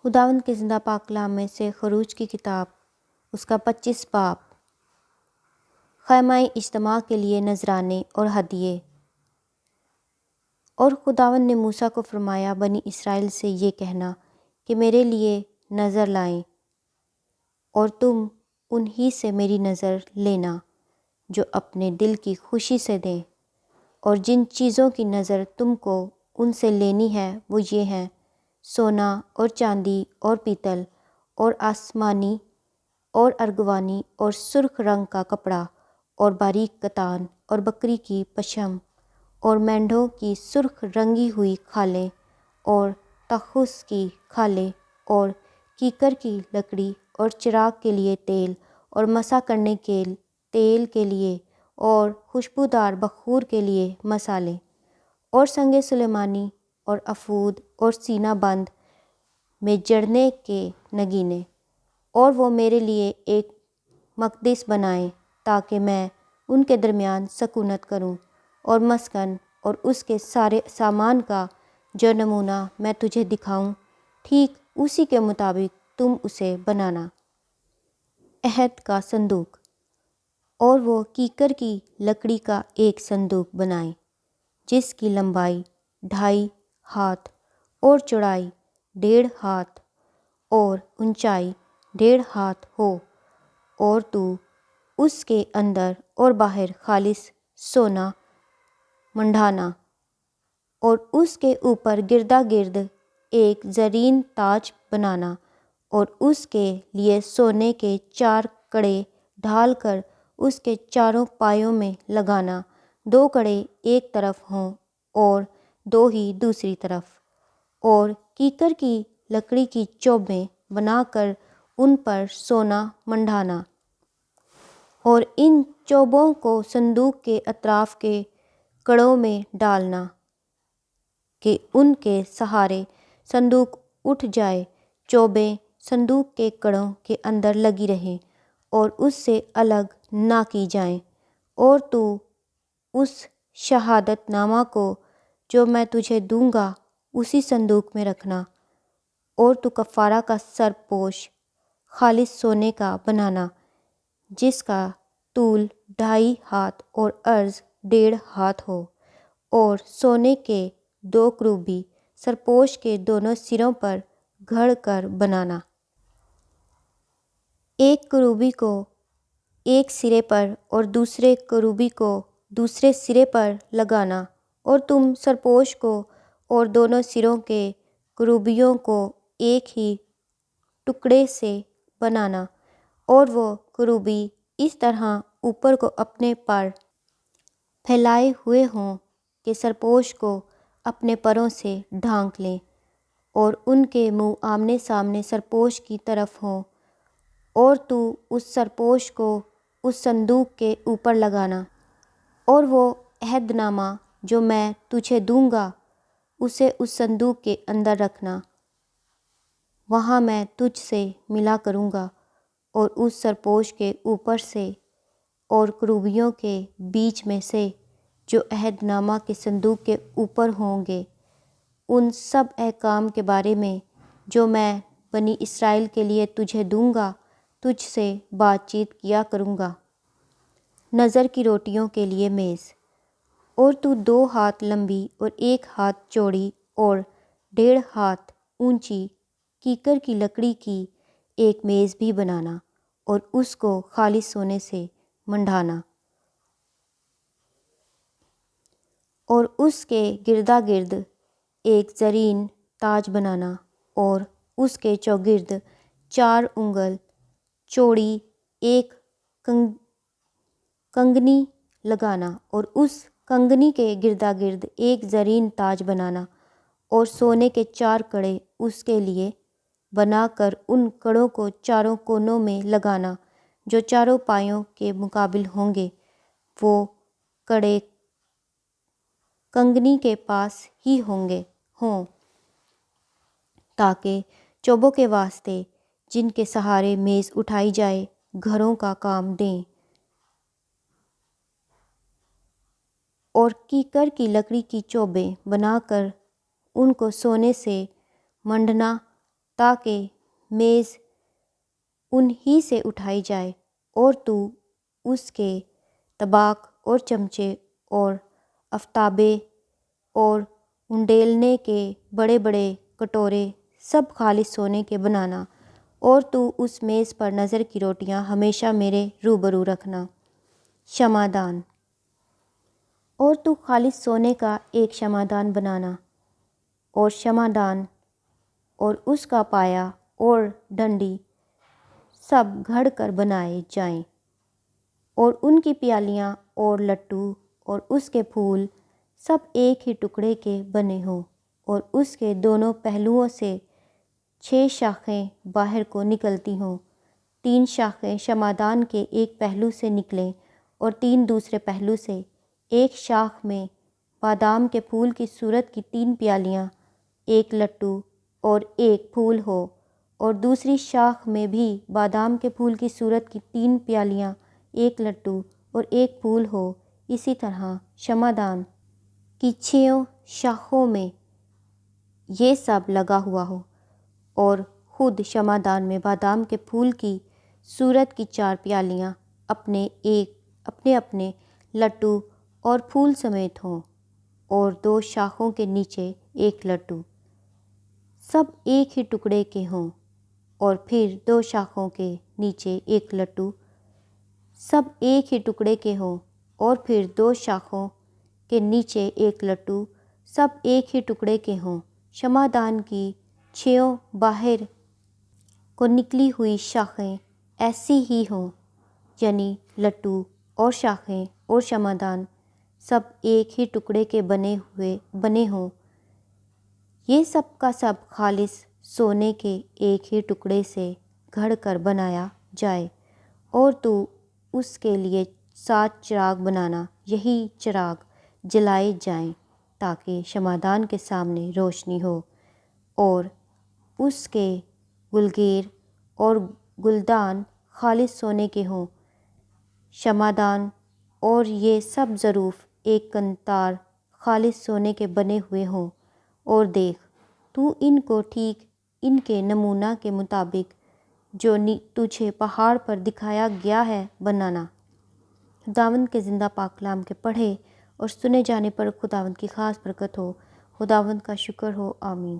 خداوند کے زندہ پاک کلام میں سے خروج کی کتاب اس کا 25 باب، خیمہ اجتماع کے لیے نذرانے اور ہدیے۔ اور خداوند نے موسیٰ کو فرمایا، بنی اسرائیل سے یہ کہنا کہ میرے لیے نذر لائیں، اور تم انہی سے میری نذر لینا جو اپنے دل کی خوشی سے دیں۔ اور جن چیزوں کی نذر تم کو ان سے لینی ہے وہ یہ ہیں: سونا اور چاندی اور پیتل اور آسمانی اور ارغوانی اور سرخ رنگ کا کپڑا اور باریک کتان اور بکری کی پشم اور مینڈھوں کی سرخ رنگی ہوئی کھالیں اور تخس کی کھالیں اور کیکر کی لکڑی اور چراغ کے لیے تیل اور مسح کرنے کے تیل کے لیے اور خوشبودار بخور کے لیے مصالے اور سنگ سلیمانی اور افود اور سینہ بند میں جڑنے کے نگینے۔ اور وہ میرے لیے ایک مقدس بنائیں تاکہ میں ان کے درمیان سکونت کروں، اور مسکن اور اس کے سارے سامان کا جو نمونہ میں تجھے دکھاؤں ٹھیک اسی کے مطابق تم اسے بنانا۔ عہد کا صندوق۔ اور وہ کیکر کی لکڑی کا ایک صندوق بنائیں جس کی لمبائی 2.5 ہاتھ اور چوڑائی 1.5 ہاتھ اور اونچائی 1.5 ہاتھ ہو، اور تو اس کے اندر اور باہر خالص سونا منڈھانا، اور اس کے اوپر گردا گرد ایک زرین تاج بنانا، اور اس کے لیے سونے کے 4 کڑے ڈھال کر اس کے چاروں پایوں میں لگانا، 2 کڑے ایک طرف ہوں اور 2 ہی دوسری طرف۔ اور کیکر کی لکڑی کی چوبیں بنا کر ان پر سونا منڈھانا، اور ان چوبوں کو صندوق کے اطراف کے کڑوں میں ڈالنا کہ ان کے سہارے صندوق اٹھ جائے، چوبیں صندوق کے کڑوں کے اندر لگی رہیں اور اس سے الگ نہ کی جائیں۔ اور تو اس شہادت نامہ کو جو میں تجھے دوں گا اسی صندوق میں رکھنا، اور تو کفارہ کا سرپوش خالص سونے کا بنانا جس کا طول 2.5 ہاتھ اور عرض 1.5 ہاتھ ہو، اور سونے کے 2 کروبی سرپوش کے دونوں سروں پر گھڑ کر بنانا، ایک کروبی کو ایک سرے پر اور دوسرے کروبی کو دوسرے سرے پر لگانا، اور تم سرپوش کو اور دونوں سروں کے کروبیوں کو ایک ہی ٹکڑے سے بنانا، اور وہ کروبی اس طرح اوپر کو اپنے پر پھیلائے ہوئے ہوں کہ سرپوش کو اپنے پروں سے ڈھانک لیں، اور ان کے منہ آمنے سامنے سرپوش کی طرف ہوں۔ اور تو اس سرپوش کو اس صندوق کے اوپر لگانا، اور وہ عہد نامہ جو میں تجھے دوں گا اسے اس صندوق کے اندر رکھنا، وہاں میں تجھ سے ملا کروں گا، اور اس سرپوش کے اوپر سے اور کروبیوں کے بیچ میں سے جو عہد نامہ کے صندوق کے اوپر ہوں گے، ان سب احکام کے بارے میں جو میں بنی اسرائیل کے لیے تجھے دوں گا تجھ سے بات چیت کیا کروں گا۔ نذر کی روٹیوں کے لیے میز۔ اور تو 2 ہاتھ لمبی اور 1 ہاتھ چوڑی اور 1.5 ہاتھ اونچی کیکر کی لکڑی کی ایک میز بھی بنانا، اور اس کو خالص سونے سے منڈھانا، اور اس کے گردا گرد ایک زرین تاج بنانا، اور اس کے چوگرد 4 انگل چوڑی ایک کنگنی لگانا، اور اس کنگنی کے گردا گرد ایک زرین تاج بنانا، اور سونے کے 4 کڑے اس کے لیے بنا کر ان کڑوں کو چاروں کونوں میں لگانا جو چاروں پایوں کے مقابل ہوں گے۔ وہ کڑے کنگنی کے پاس ہی ہوں تاکہ چوبوں کے واسطے جن کے سہارے میز اٹھائی جائے گھروں کا کام دیں۔ اور کیکر کی لکڑی کی چوبیں بنا کر ان کو سونے سے منڈھنا تاکہ میز انہی سے اٹھائی جائے اور تو اس کے طباق اور چمچے اور افتابے اور انڈیلنے کے بڑے بڑے کٹورے سب خالص سونے کے بنانا، اور تو اس میز پر نظر کی روٹیاں ہمیشہ میرے روبرو رکھنا۔ شمعدان، اور تو خالص سونے کا ایک شمعدان بنانا، اور شمعدان اور اس کا پایا اور ڈنڈی سب گھڑ کر بنائے جائیں، اور ان کی پیالیاں اور لٹو اور اس کے پھول سب ایک ہی ٹکڑے کے بنے ہوں، اور اس کے دونوں پہلوؤں سے 6 شاخیں باہر کو نکلتی ہوں، 3 شاخیں شمعدان کے ایک پہلو سے نکلیں اور 3 دوسرے پہلو سے۔ ایک شاخ میں بادام کے پھول کی صورت کی 3 پیالیاں، ایک لٹو اور ایک پھول ہو، اور دوسری شاخ میں بھی بادام کے پھول کی صورت کی 3 پیالیاں، ایک لٹو اور ایک پھول ہو۔ اسی طرح شمعدان کی 6 شاخوں میں یہ سب لگا ہوا ہو، اور خود شمعدان میں بادام کے پھول کی صورت کی 4 پیالیاں اپنے اپنے لٹو اور پھول سمیت ہوں، اور 2 شاخوں کے نیچے ایک لٹو سب ایک ہی ٹکڑے کے ہوں، اور پھر 2 شاخوں کے نیچے ایک لٹو سب ایک ہی ٹکڑے کے ہوں، اور پھر 2 شاخوں کے نیچے ایک لٹو سب ایک ہی ٹکڑے کے ہوں۔ شمعدان کی 6 باہر کو نکلی ہوئی شاخیں ایسی ہی ہوں، یعنی لٹو اور شاخیں اور شمعدان سب ایک ہی ٹکڑے کے بنے ہوں۔ یہ سب کا سب خالص سونے کے ایک ہی ٹکڑے سے گھڑ کر بنایا جائے، اور تو اس کے لیے 7 چراغ بنانا، یہی چراغ جلائے جائیں تاکہ شمعدان کے سامنے روشنی ہو، اور اس کے گلگیر اور گلدان خالص سونے کے ہوں۔ شمعدان اور یہ سب ظروف ایک کنتار خالص سونے کے بنے ہوئے ہوں، اور دیکھ تو ان کو ٹھیک ان کے نمونہ کے مطابق جو تجھے پہاڑ پر دکھایا گیا ہے بنانا۔ خداوند کے زندہ پاک کلام کے پڑھے اور سنے جانے پر خداوند کی خاص برکت ہو۔ خداوند کا شکر ہو، آمین۔